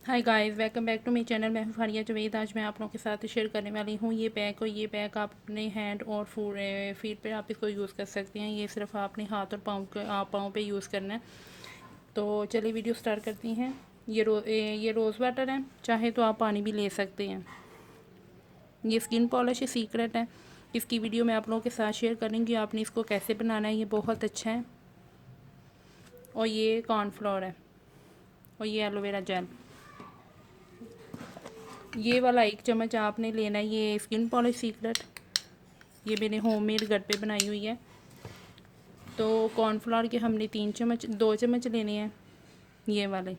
Hi guys, welcome back to my channel. मैं हूं फारिया जावेद। आज मैं आप लोगों के साथ शेयर करने वाली हूं ये पैक आप अपने हैंड और फीट पे आप इसको यूज़ कर सकते हैं। ये सिर्फ आपने हाथ और पाँव पे यूज़ करना है। तो चलिए वीडियो स्टार्ट करती हैं। ये रोज़ वाटर है, चाहे तो आप पानी भी ले सकते हैं। ये स्किन पॉलिश सीक्रेट है, इसकी वीडियो मैं आप लोगों के साथ शेयर करूँगी। आपने इसको कैसे बनाना है, ये बहुत अच्छा है। और ये कॉर्नफ्लोर है और ये एलोवेरा जेल। ये वाला 1 चम्मच आपने लेना है। ये स्किन पॉलिश सीक्रेट, ये मैंने होममेड घर पे बनाई हुई है। तो कॉर्नफ्लोर के हमने 3 चम्मच 2 चम्मच लेने हैं, ये वाले।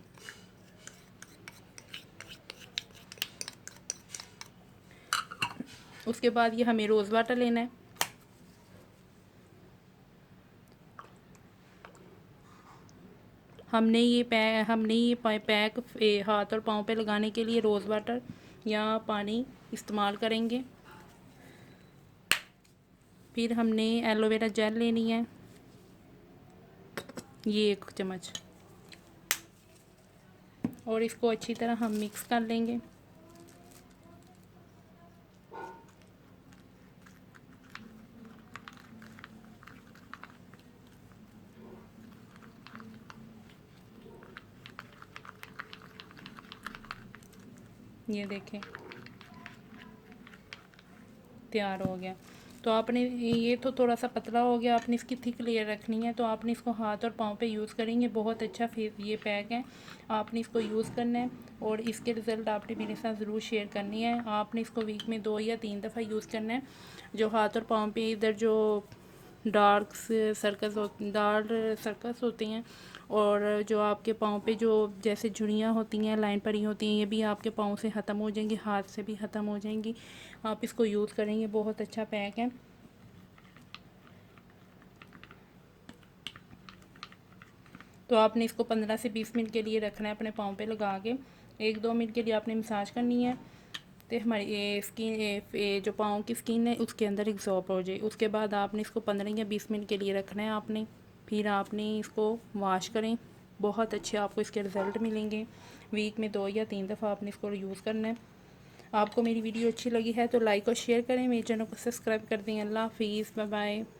उसके बाद ये हमें रोज़ वाटर लेना है। हमने ये पैक हाथ और पाँव पे लगाने के लिए रोज़ वाटर या पानी इस्तेमाल करेंगे। फिर हमने एलोवेरा जेल लेनी है, ये 1 चम्मच, और इसको अच्छी तरह हम मिक्स कर लेंगे। ये देखें, तैयार हो गया। तो आपने ये तो थोड़ा सा पतला हो गया, आपने इसकी थिक लेयर रखनी है। तो आपने इसको हाथ और पाँव पे यूज़ करेंगे। बहुत अच्छा फेस ये पैक है, आपने इसको यूज़ करना है और इसके रिज़ल्ट आपने मेरे साथ ज़रूर शेयर करनी है। आपने इसको वीक में 2 या 3 दफ़ा यूज़ करना है। जो हाथ और पाँव पे इधर जो डार्क सर्कस होते हैं, और जो आपके पाँव पे जो जैसे झुर्रियाँ होती हैं, लाइन पड़ी होती हैं, ये भी आपके पाँव से ख़त्म हो जाएंगी, हाथ से भी ख़त्म हो जाएंगी। आप इसको यूज़ करेंगे, बहुत अच्छा पैक है। तो आपने इसको 15 से 20 मिनट के लिए रखना है अपने पाँव पे लगा के। 1-2 मिनट के लिए आपने मसाज करनी है, तो हमारी ये स्किन जो पाँव की स्किन है उसके अंदर एग्जॉर्ब हो जाए। उसके बाद आपने इसको 15 या 20 मिनट के लिए रखना है आपने। फिर आपने इसको वॉश करें, बहुत अच्छे आपको इसके रिज़ल्ट मिलेंगे। वीक में 2 या 3 दफ़ा आपने इसको यूज़ करना है। आपको मेरी वीडियो अच्छी लगी है तो लाइक और शेयर करें, मेरे चैनल को सब्सक्राइब कर दें। अल्लाह हाफिज़, बाय बाय।